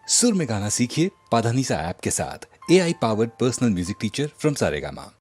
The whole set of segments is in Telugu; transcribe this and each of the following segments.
सुर में गाना सीखिए पाधानीसा ऐप के साथ। AI powered personal music teacher from Saregama.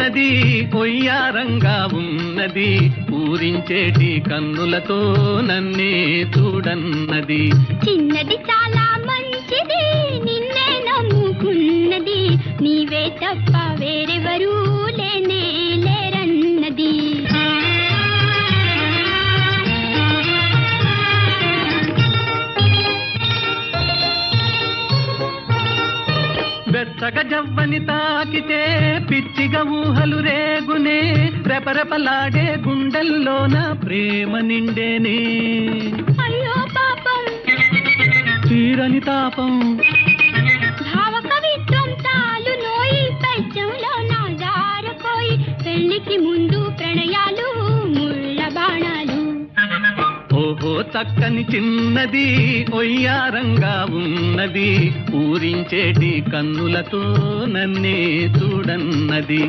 చిన్నది కొయ్యారంగా ఉన్నది పూరించేటి కన్నులతో నన్నే చూడన్నది. చిన్నది చాలా మంచిది నిన్నే నమ్ముకున్నది నీవే తప్ప వేరెవరూ లేనే లేరన్నది. వెచ్చగ జవ్వని తాకితే పిచ్చిగా ఊహలు రేగునే రెపరెపలాడే గుండెల్లోన ప్రేమ నిండేనే. అయ్యో పాపం తీరని తాపం భావ కవిత్వం చాలు నోయి పద్యంలో నా జారపోయి పెళ్లికి ముందు ప్రణయాలు ముళ్ళ బాణాలు. ఓహో చక్కని చిన్నది ఒయ్యారంగా ఉన్నది పూరించేటి కన్నులతో నన్నే చూడన్నది.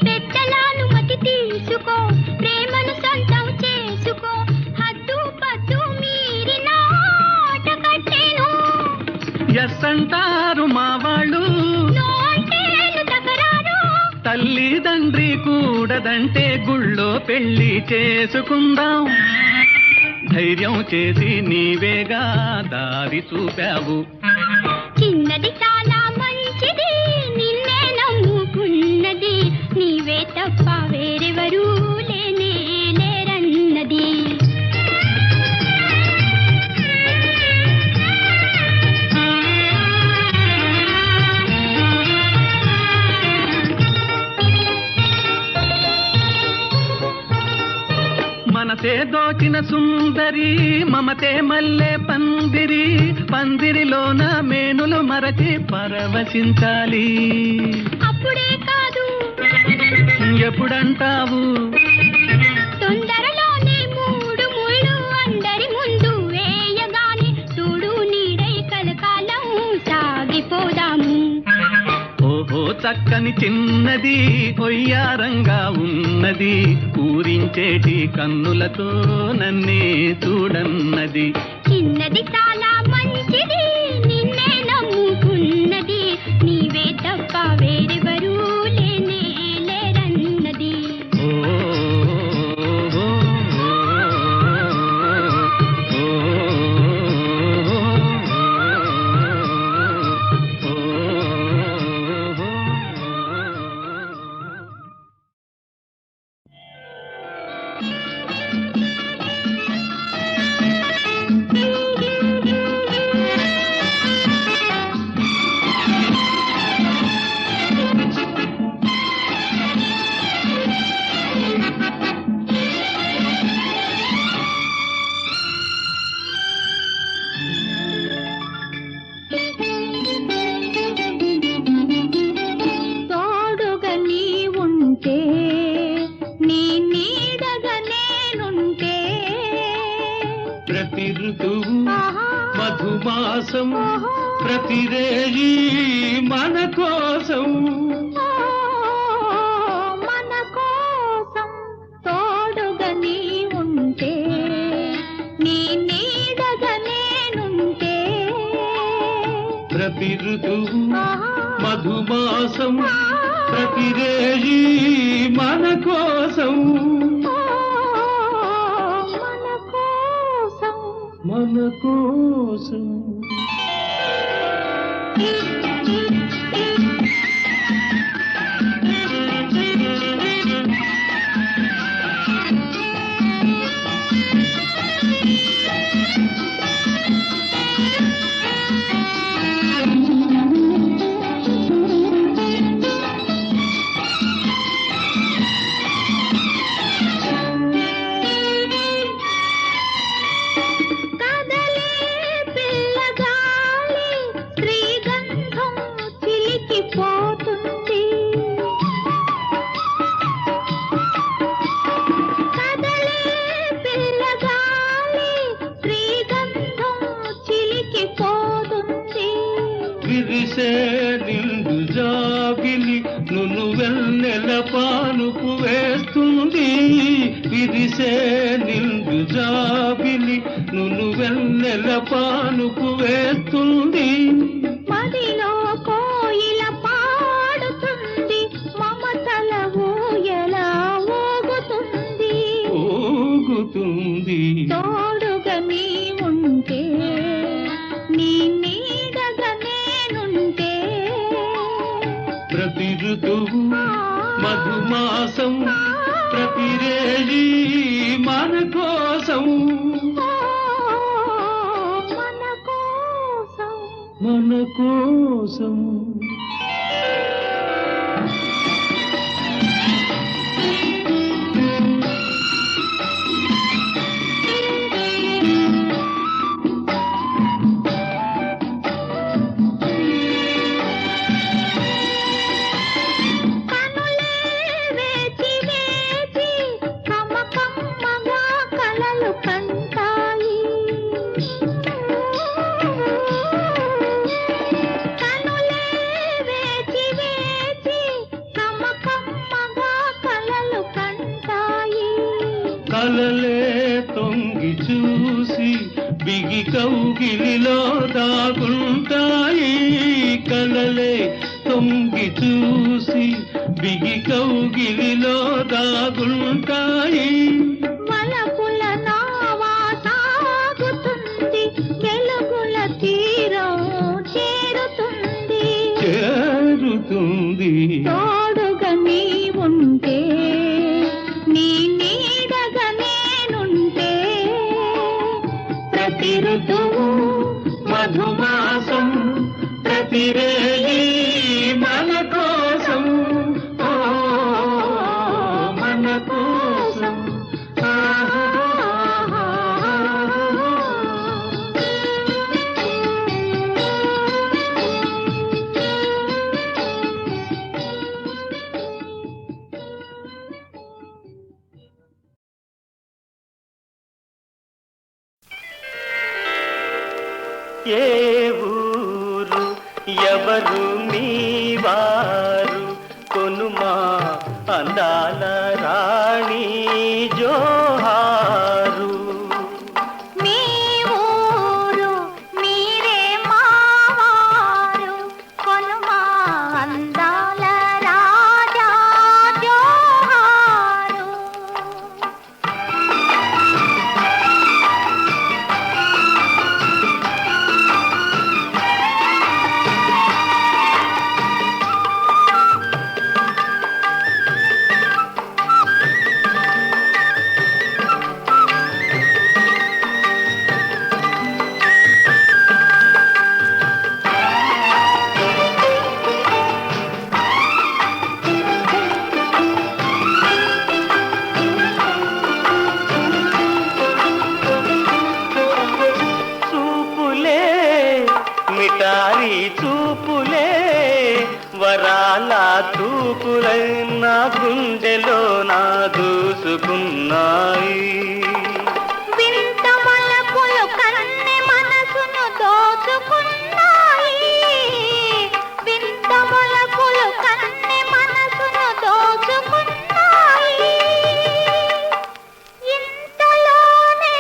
పెద్దలానుమతి తీసుకో ప్రేమను సొంతం చేసుకో హద్దు పద్దు మీరిన ఆట కట్టేను. ఎస్ అంటారు మా వాళ్ళు నో అంటేను తకరారు. తల్లిదండ్రి కూడదంటే గుళ్ళో పెళ్లి చేసుకుందాం. ధైర్యం చేసి నీవేగా దారి చూపావు. చిన్నది చాలా మంచిది నిన్నే నమ్ముకున్నది నీవే తప్ప వేరెవరూ లేనే లేరన్నది. మనసే దోచిన సుందరి మమతే మల్లె పందిరి పందిరిలోన మేనులు మరచి పరవశించాలి. అప్పుడే కాదు ఎప్పుడంటావు తొందరలోనే మూడు ముళ్ళు అందరి ముందు వేయగానే చూడు నీడై కలకాలం సాగిపోదాము. ఓహో చక్కని చిన్నది కొయ్యారంగా ఉన్నది పూరించేటి కన్నులతో నన్నే చూడన్నది. చిన్నది చాలా మంచిది నిన్నే నమ్ముకున్నది నీవే తప్ప వేరెవరూ లేనే లేరన్నది. ఓ ఓ, ఓ, తోడుగా నీ ఉంటే నీ నీడగా నేనుంటే ప్రతి ఋతువు మధుమాసం ప్రతిరేయి మన కోసం. మన కోసం తోడుగా నీ ఉంటే నీ నీడగా నేనుంటే ప్రతి ఋతువు మధుమాసం ప్రతిరేయి మన కోసం. మన కోసం మన కోసం కదలే పిల్లగాలి శ్రీగంధం కురిసే నిండు జాబిలి నువ్వెన్నెల పానుపు వేస్తుంది. మదిలో కోయిల పాడుతుంది, మమతల ఊయలా ఊగుతుంది. ఊగుతుంది తోడుగా నీ ఉంటే, నీ నీడగా నేనుంటే, ప్రతి ఋతువు మధుమాసం ప్రతిరేజీ మన కోసం, మన కోసం. మన కోసం. కనులే వేచి వేచి కమకమ్మగా కలలు కంటాయి. కనులే వేచి వేచి కమకమ్మగా కలలు కంటాయి. కలలే తొంగి చూసి బిగి కౌగిలిలో దాగుంటాయి. కలలే తొంగి చూసి బిగి కౌగిలిలో దాగుంటాయి. వలపుల నావా సాగుతుంది, వెలుగుల తీరం చేరుతుంది. చేరుతుంది తోడుగా నీ ఉంటే, నీ నీడగా నేనుంటే, ప్రతి ఋతువు మధుమాసం ప్రతిరేజీ మన కోసం, ఓ మన కోసం. ఏ ఊరు ఎవరు మీ వారు కొనుమా అందాల రాణి జోహారు. మీ ఊరు మీరే మావారు, కొనుమా అందాల రాజా జోహారు. చూపులే మిటారి చూపులే వరాల తూపులై నా గుండెలో నా దూసుకున్నాయి. వింత మలపులు కన్నె మనసును దోచుకున్నాయి. వింత మలపులు కన్నె మనసును దోచుకున్నాయి. ఇంతలోనే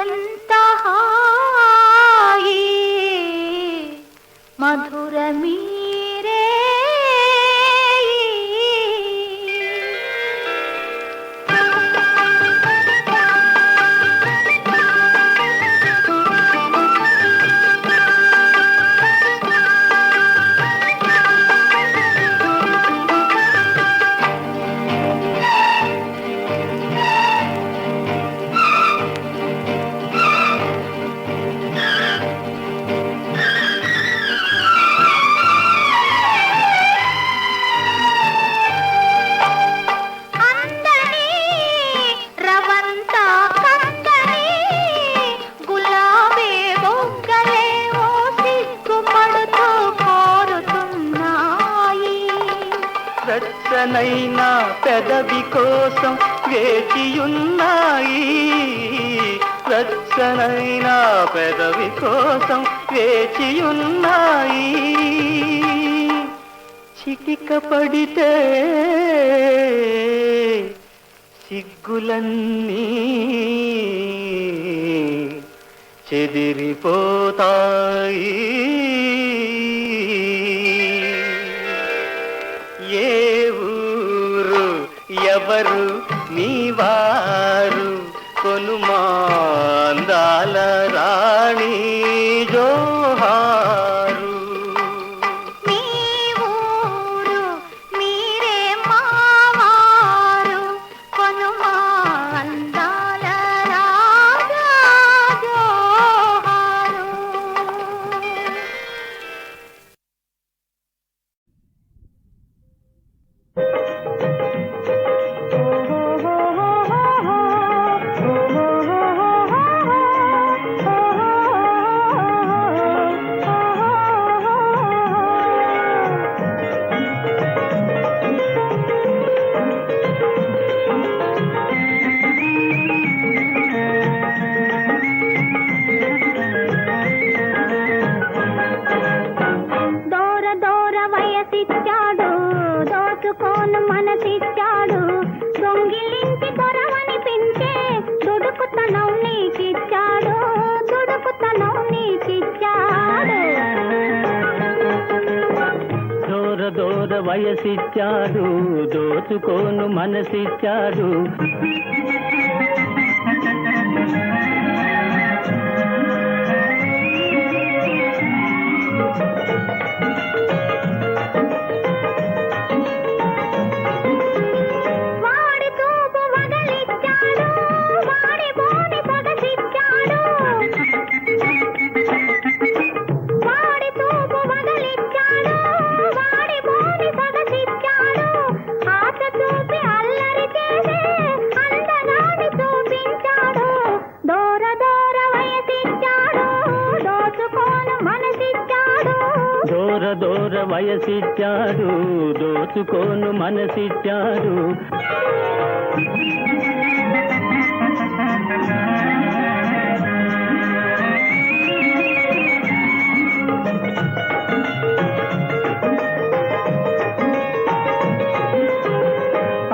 ఎంత హాయి మధుర మీరే. వెచ్చనైనా పెదవి కోసం వేచియున్నాయి, వెచ్చనైనా పెదవి కోసం వేచియున్నాయి. చిటిక పడితే సిగ్గులన్నీ చెదిరిపోతాయి ఏ ఊరు ఎవరు నీవారు కొనుమాందాల రాణి జోహారు మీ ఊరు మీరే మావారు కొనుమా అందాల రాజా జోహారు. దూర దూర వయసిచ్చాడు దోచుకోను మనసిచ్చాడు దొంగిలించి దొరవనిపించే దుడుకుతనం నీకిచ్చాడు దుడుకుతనం నీకిచ్చాడు. దూర దూర వయసిచ్చాడు దోచుకోను మనసిచ్చాడు వాడి తూపు వగలిచ్చాడు వాడి బోని సొగసిచ్చాడు వాడి తూపు వగలిచ్చాడు వాడి బోని సొగసిచ్చాడు ఆట చూపి అల్లరి చేసే అందగాని చూపించాడు. దూర దూర వయసిచ్చాడు దోచుకోను మనసిచ్చాడు దూర దూర వయసిచ్చాడు దోచుకోను మనసిచ్చాడు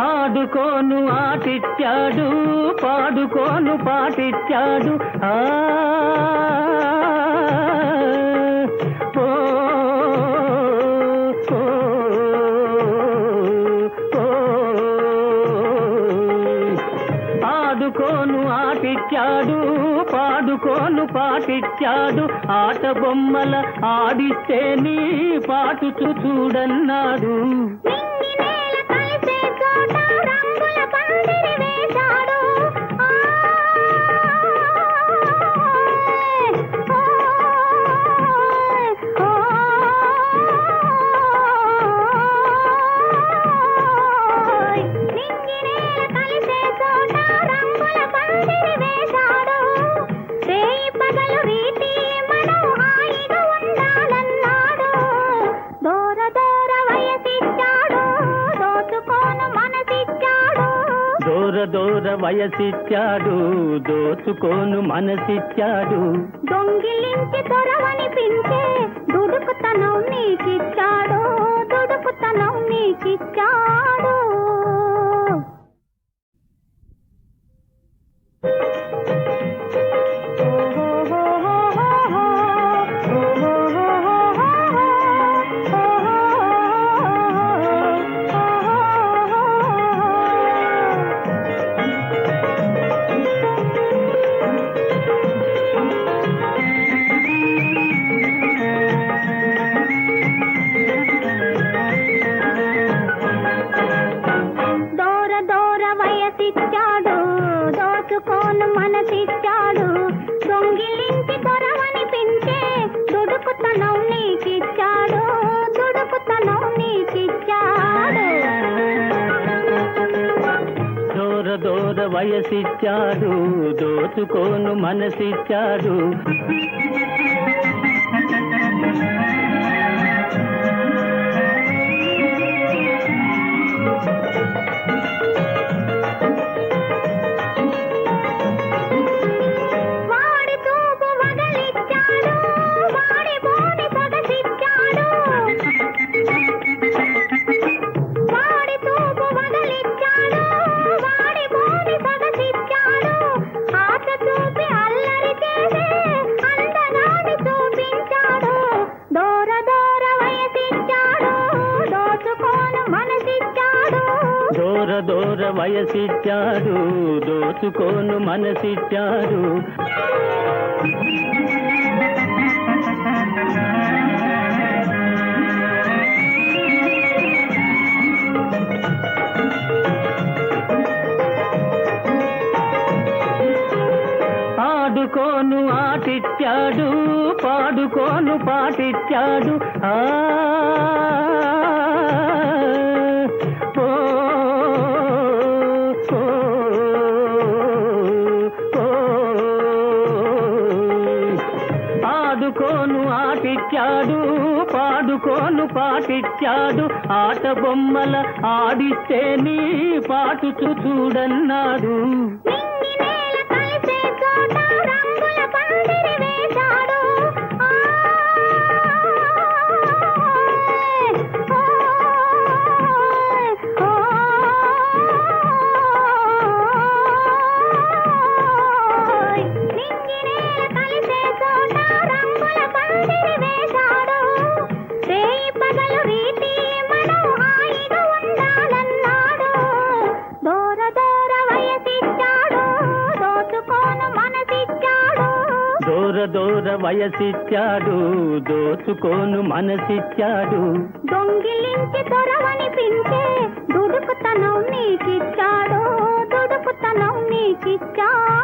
ఆడుకోను ఆటిచ్చాడు పాడుకోను పాటిచ్చాడు ఆ ఓ, ఓ, ఓ, ఆడుకోను ఆటిచ్చాడు పాడుకోను పాటిచ్చాడు ఆట బొమ్మల ఆడిస్తే నీ పాటు చూడన్నాడు. నింగి నేల కలిసే చోట రంగుల పందిరి వేశాడు నింగి నేల కలిసే చోట రంగుల పందిరి వేశాడు. రేయి పగలు రీతి మనం హాయిగా ఉండాలన్నాడు. దూర దూర వయసిచ్చాడు దోచుకోను మనసిచ్చాడు దూర దూర వయసిచ్చాడు దోచుకోను మనసిచ్చాడు దొంగిలించి దొరవనిపించే దుడుకుతనం నీకిచ్చాడు దుడుకుతనం నీకిచ్చాడు. దూర దూర వయసిచ్చాడు దోచుకోను మనసిచ్చాడు దొంగిలించి దొరవనిపించే దుడుకుతనం నీకిచ్చాడు దుడుకుతనం నీకిచ్చాడు. దూర దూర వయసిచ్చాడు దోచుకోను మనసిచ్చాడు వాడి తూపు వగలిచ్చాడు వాడి బోని సొగసిచ్చాడు వాడి తూపు వగలిచ్చాడు వాడి బోని వయసిచ్చాడు దోచుకోను మనసిచ్చాడు ఆడుకోను ఆటిచ్చాడు పాడుకోను పాటిచ్చాడు ఆ ఓ, ఓ, ఓ, ఆడుకోను ఆటిచ్చాడు పాడుకోను పాటిచ్చాడు ఆట బొమ్మల ఆడిస్తే నీ పాటు చూడన్నాడు నింగి నేల కలిసే చోట రంగుల పందిరి వేశాడు నింగి నేల కలిసే చోట రంగుల పందిరి వేశాడు రేయి పగలు రీతి మనం హాయిగా ఉండాలన్నాడు దూర దూర వయసిచ్చాడు దోచుకోను మనసిచ్చాడు దూర దూర వయసిచ్చాడు దోచుకోను మనసిచ్చాడు దొంగిలించి దొరవనిపించే దుడుకుతనం నీకిచ్చాడు దుడుకుతనం నీకిచ్చాడు